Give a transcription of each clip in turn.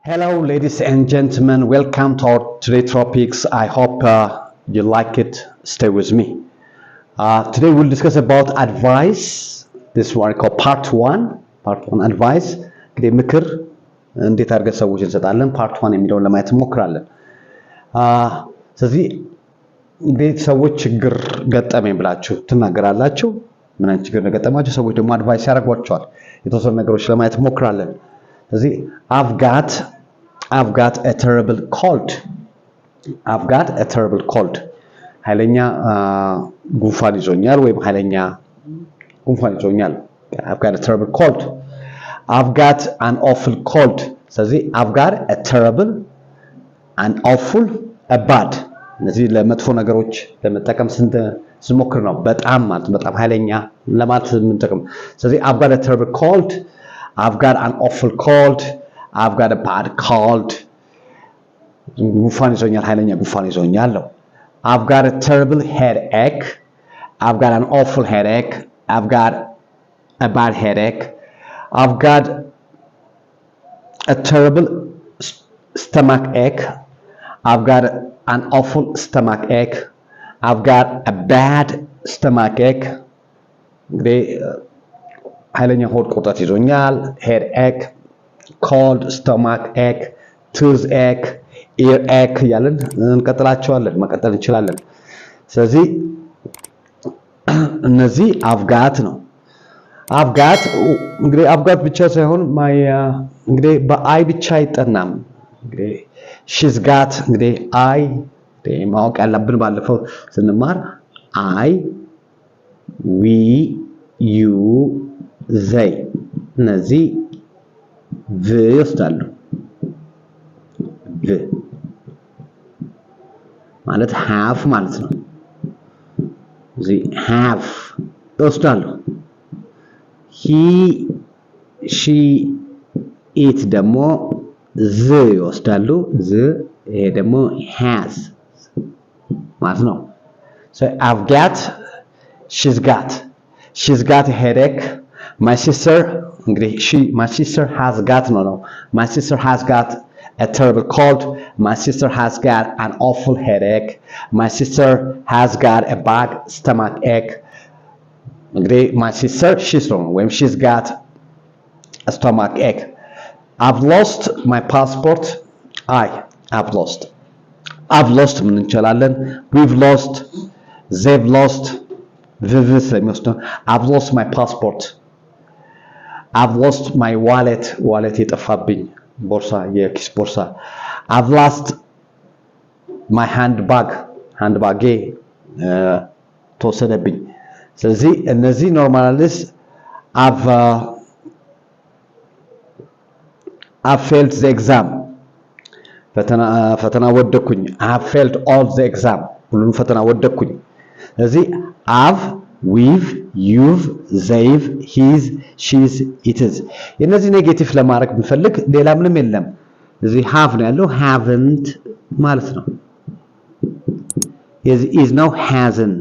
Hello, ladies and gentlemen. Welcome to our today topics. I hope you like it. Stay with me. Today we'll discuss about advice. This one called part one. Part one advice. እንግዲህ ምክር እንዴት አድርገን ሰዎችን እንሰጣለን part one የሚለውን ለማየት እንሞክራለን። ስለዚህ እንዴት ሰዎች ችግር ገጠመኝ ብላችሁ ትናገራላችሁ? ምን አይነት ችግር ገጠማችሁ? ሰዎች ደግሞ አድቫይስ ያደርጓቸዋል። የተወሰኑ ነገሮች ለማየት እንሞክራለን። ስለዚህ I've got a terrible cold. I've got a terrible cold. ኃይለኛ ጉንፋን ይዞኛል ወይም ኃይለኛ ጉንፋን ይዞኛል. I've got a terrible cold. I've got an awful cold. ስለዚህ I've got a terrible, an awful, a bad. እነዚህ ለመጥፎ ነገሮች ለመጠቀም ስንሞክር ነው። በጣም ኃይለኛ ለማለት የምንጠቀም። ስለዚህ I've got a terrible cold. I've got an awful cold. I've got a bad cold. ጉንፋን ይዞኛል ኃይለኛ ጉንፋን ይዞኛል። I've got a terrible headache. I've got an awful headache. I've got a bad headache. I've got a terrible stomach ache. I've got an awful stomach ache. I've got a bad stomach ache. እንግዲህ ኃይለኛ ሆድ ቁርጠት ይዞኛል headache, cold, stomach ache, toothache, earache ያለን እንቀጥላቸዋለን መቀጠል እንችላለን። ስለዚህ እነዚህ I've got ነው። I've got እንግዲህ I've got ብቻ ሳይሆን እንግዲህ በአይ ብቻ አይጠናም። እንግዲህ she's got እንግዲህ አይ ማወቅ ያለብን ባለፈው ስንማር I, we, you, they እነዚህ ቭ ይወስዳሉ። ቭ ማለት have ማለት ነው። እዚህ have ይወስዳሉ። he, she, it ደግሞ ዝ ይወስዳሉ። ዝ ይሄ ደግሞ has ማለት ነው። so I've got, she's got a headache. My sister my sister has got my sister has got a terrible cold. My sister has got an awful headache. My sister has got a bad stomach ache. My sister she's wrong when she's got a stomach ache. I've lost my passport. I've lost ምን እንችላለን? We've lost, they've lost, I've lost my passport. I've lost my wallet የጠፋብኝ ቦርሳ የኪስ ቦርሳ. I've lost my handbag ተወሰደብኝ. ስለዚህ እነዚህ ኖርማልስ I've failed the exam. ፈተና ወደኩኝ. I've failed all the exam. ሁሉንም ፈተና ወደኩኝ. ስለዚህ I've, we've, you've, they've, he's, she's, it is. የነዚህ ኔጌቲቭ ለማድረግ ብንፈልግ ሌላ ምንም የለም። እዚህ have ነው ያለው haven't ማለት ነው። is now hasn't.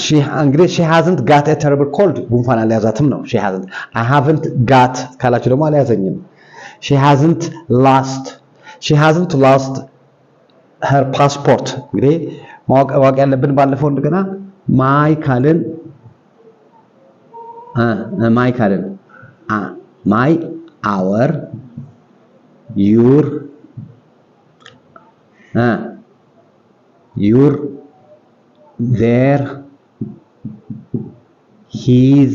she hasn't got a terrible cold. ጉንፋን አልያዛትም ነው she hasn't. I haven't got ካላችሁ ደግሞ አልያዘኝም። she hasn't lost her passport. እንግዲህ ማወቅ ያለብን ባለፈው እንደገና my ካልን my, our, your, their, his,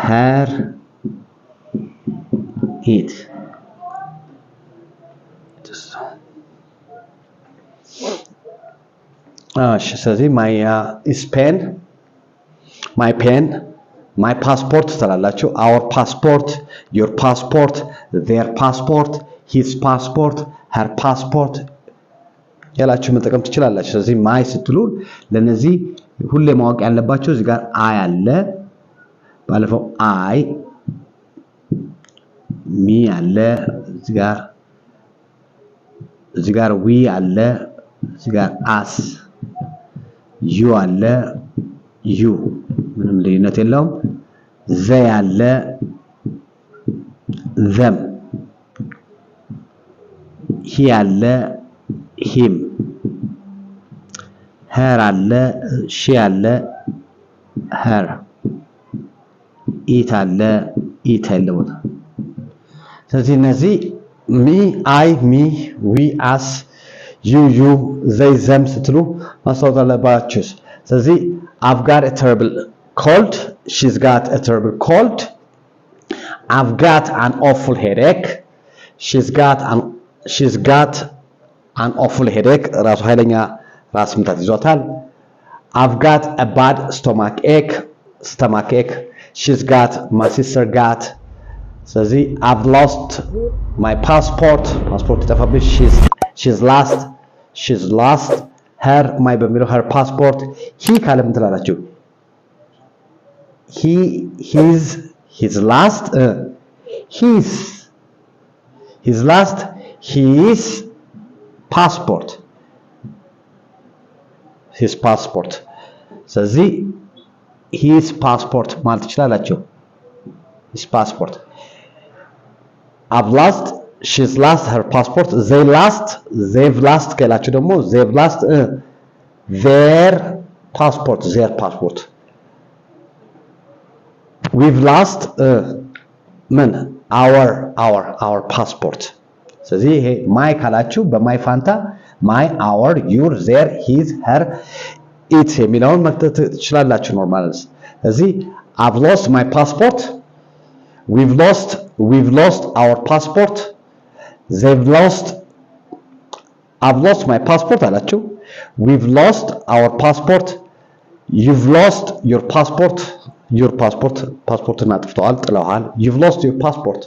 her, it. ስለዚህ my pen, my passport ትላላችሁ. our passport, your passport, their passport, his passport, her passport ያላችሁ መጠቀም ትችላላችሁ። ስለዚህ my ስትሉ ለነዚህ ሁሌ ማወቅ ያለባችሁ እዚህ ጋር I አለ። ባለፈው I, me አለ። እዚህ ጋር we አለ። እዚህ ጋር us, you አለ. you ምንም ልዩነት የለውም። they አለ them he አለ him her አለ she አለ her it አለ it አለ ስለዚህ እነዚህ me I me we us you they them ስትሉ ማስተዋወቅ አለባችሁ ስለዚህ I've got a terrible cold she's got a terrible cold I've got an awful headache she's got an awful headache ራሱ ኃይለኛ ራስ ምታት ይዟታል I've got a bad stomach ache my sister got ስለዚህ I've lost my passport ጠፋብኝ she's lost her my በሚለው her passport he ካለ ምን ትላላችሁ his lost his passport ስለዚህ his passport ማለት ይችላልላችሁ his passport I've lost she's lost her passport they've lost ካላችሁ ደግሞ they've lost their passport we've lost our passport ስለዚህ ይሄ my ካላችሁ በማይ ፋንታ my our your their his her it የሚለውን መክተት ትችላላችሁ ኖርማል ስለዚህ I've lost my passport we've lost our passport I've lost my passport አላችሁ we've lost our passport you've lost your passport ፓስፖርትና ጥፍተዋል ጥለዋል you've lost your passport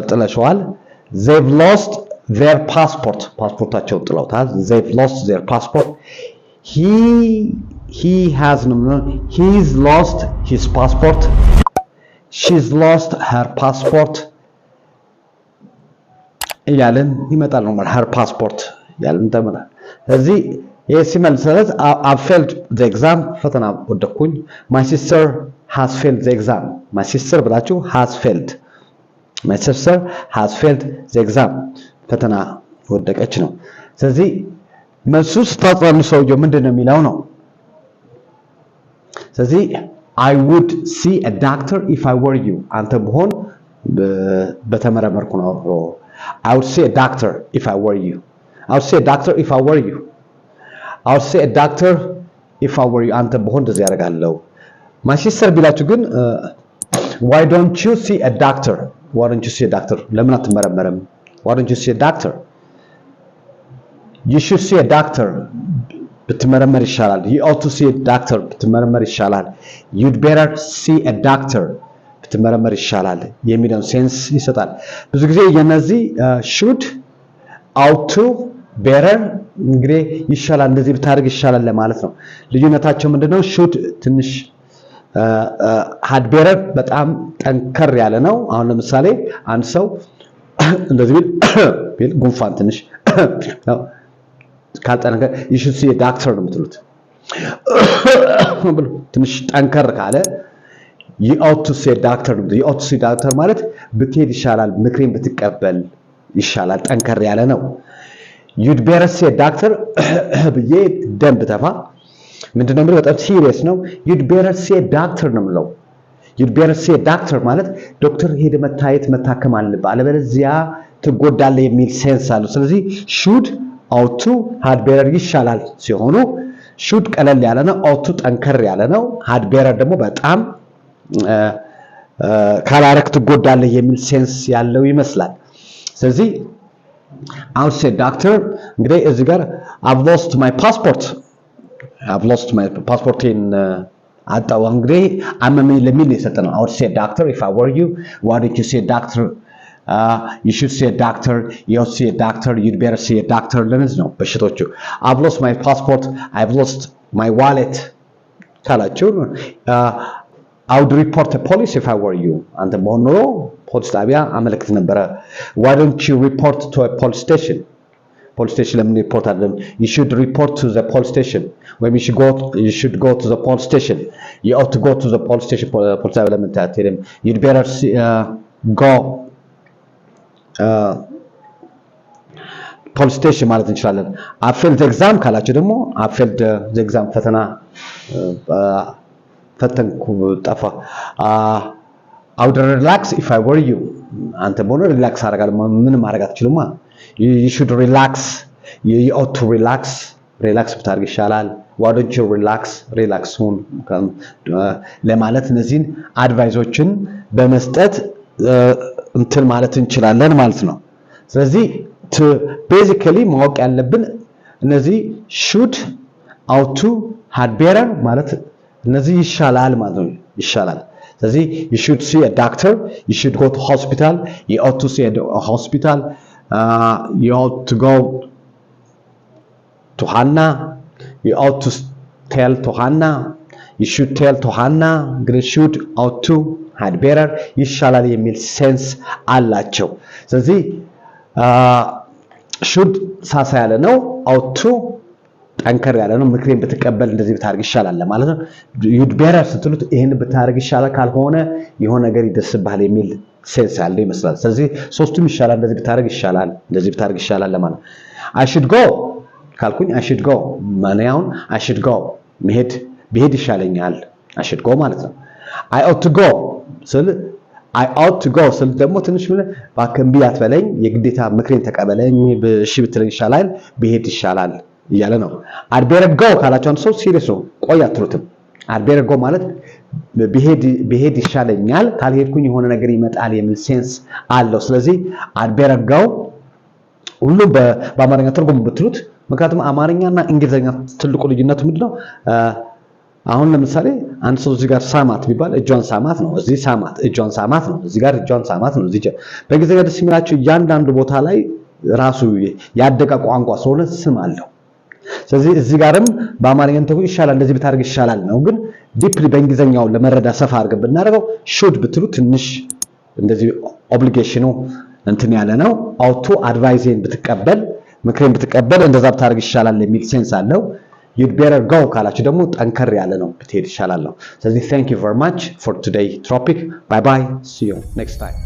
ጥለሽዋል they've lost their passportaቸው ጥለውታል they've lost their passport he's lost his passport she's lost her passport እያለን ይመጣል ነው her passport ያለን ተመራ ስለዚህ የሲመልሰለት I failed the exam ፈተና ወደኩኝ my sister has failed the exam my sister ብላችሁ has failed the exam ፈተና ወደቀች ነው ስለዚህ መልሱ ስታጽኑ ሰውየው ምንድነው የሚለው ነው ስለዚህ I would see a doctor if I were you አንተ ብሆን በተመረመርኩ ነው I would see a doctor if I were you አንተ ብሆን እንደዚህ ያደርጋለሁ my sister ቢላችሁ ግን why don't you see a doctor ለምን አትመረመርም why don't you see a doctor you should see a doctor ብትመረመር ይሻላል you ought to see a doctor ብትመረመር ይሻላል you'd better see a doctor ብትመረመር ይሻላል የሚለውን ሴንስ ይሰጣል ብዙ ጊዜ የነዚህ should ought to better እንግዲህ ይሻላል እንደዚህ ብታደርግ ይሻላል ለማለት ነው ልዩነታቸው ምንድነው should ትንሽ had better በጣም ጠንከር ያለ ነው አሁን ለምሳሌ አንድ ሰው እንደዚህ ቢል ጉንፋን ትንሽ ካልጠነከረ you should see a doctor ነው የምትሉት ትንሽ ጠንከር ካለ you ought to see a doctor ማለት ብትሄድ ይሻላል ምክሬን ብትቀበል ይሻላል ጠንከር ያለ ነው you'd better see a doctor ብዬ ደም ብተፋ ምንድነው የሚለው በጣም ሲሪየስ ነው you'd better see a doctor ነው የምለው you'd better see a doctor ማለት ዶክተር ሄደ መታከም አለበት አለበለዚያ ትጎዳለህ የሚል ሴንስ አለው ስለዚህ should ought to had better ይሻላል ሲሆኑ should ቀለል ያለ ነው ought to ጠንከር ያለ ነው had better ደግሞ በጣም ካላረክ ትጎዳለህ የሚል ሴንስ ያለው ይመስላል ስለዚህ I would say doctor እንግዲህ እዚህ ጋር I've lost my passport in አጣው እንግዲህ አመመኝ ለሚል የሰጠነው I would say doctor if I were you why did you say doctor you should see a doctor you ought to see a doctor you'd better see a doctor ለነዚህ ነው በሽቶቹ I've lost my passport I've lost my wallet ካላችሁ I would report the police if I were you አንተ በሆነ ፖሊስ ጣቢያ አመለክት ነበር why don't you report to a police station police station ለምን report አይደለም you should report to the police station when you should go to the police station you ought to go to the police station police ለምን ታትሄድም you'd better go police station ማለት እንችላለን I failed the exam ካላችሁ ደግሞ I failed the exam ፈተና ፈተንኩ ጠፋ I would relax if I were you አንተ ቦኖ ሪላክስ አደርጋለሁ ምን ማድረግ አትችሉማ you should relax you ought to relax ብታርግ ይሻላል why don't you relax ሁን ለማለት እነዚህን አድቫይሶችን በመስጠት እንትን ማለት እንችላለን ማለት ነው ስለዚህ to basically ማወቅ ያለብን እነዚህ should ought to had better ማለት እነዚህ ይሻላል ማለት ነው ይሻላል ስለዚህ you should see a doctor you should go to hospital you ought to see a hospital you ought to go to Hannah you ought to tell to Hannah you should tell to Hannah should ought to had better ይሻላል የሚል ሴንስ አላቸው ስለዚህ should ሳሳ ያለ ነው ought to ጠንከር ያለ ነው ምክሬን በተቀበል እንደዚህ ብታርግ ይሻላል ማለት ነው you'd better ስትሉት ይሄን ብታርግ ይሻላል ካልሆነ የሆነ ነገር ይደስብሃል የሚል ሴንስ አለ ይመስላል ስለዚህ ሶስቱም ይሻላል እንደዚህ ብታርግ ይሻላል ለማለት I should go ካልኩኝ I should go ማንያውን I should go መሄድ ይሻለኛል I should go ማለት ነው I ought to go ስል I ought to go ስል ደግሞ ትንሽ ምን ባከምቢ አትበለኝ የግዴታ ምክሬን ተቀበለኝ በሺ ብትለኝ ይሻላል በሄድ ይሻላል ይያለ ነው I'd better go ካላችሁ አንተ ሰው ሲሪየስ ነው ቆይ አትሩትም I'd better go ማለት በሄድ ይሻለኛል ካልሄድኩኝ የሆነ ነገር ይመጣል የሚል ሴንስ አለው ስለዚህ I'd better go ሁሉ በአማርኛ ትርጉም ብትሉት ምክንያቱም አማርኛና እንግሊዘኛ ትልቁ ልዩነቱ ምንድነው አሁን ለምሳሌ አንድ ሰው እዚህ ጋር ሳማት ቢባል እጇን ሳማት ነው እዚህ ሳማት እጇን ሳማት ነው እዚህ ጋር እጇን ሳማት ነው እዚህ በእንግሊዘኛ ደስ የሚላችሁ እያንዳንዱ ቦታ ላይ ራሱ ያደቀ ቋንቋ ስለሆነ ስም አለው ስለዚህ እዚህ ጋርም በአማርኛ ተው ይሻላል እንደዚህ ብታርግ ይሻላል ነው ግን ዲፕሊ በእንግሊዘኛው ለመረዳ ሰፋ አድርገን ብናደርገው should ብትሉ ትንሽ እንደዚህ ኦብሊጌሽኑ እንትን ያለ ነው አውቶ አድቫይዜን ብትቀበል ምክሬን ብትቀበል እንደዛ ብታርግ ይሻላል የሚል ሴንስ አለው you'd better go ካላችሁ ደግሞ ጠንከር ያለ ነው ብትሄድ ይሻላል ነው ስለዚህ thank you very much for today topic bye bye see you next time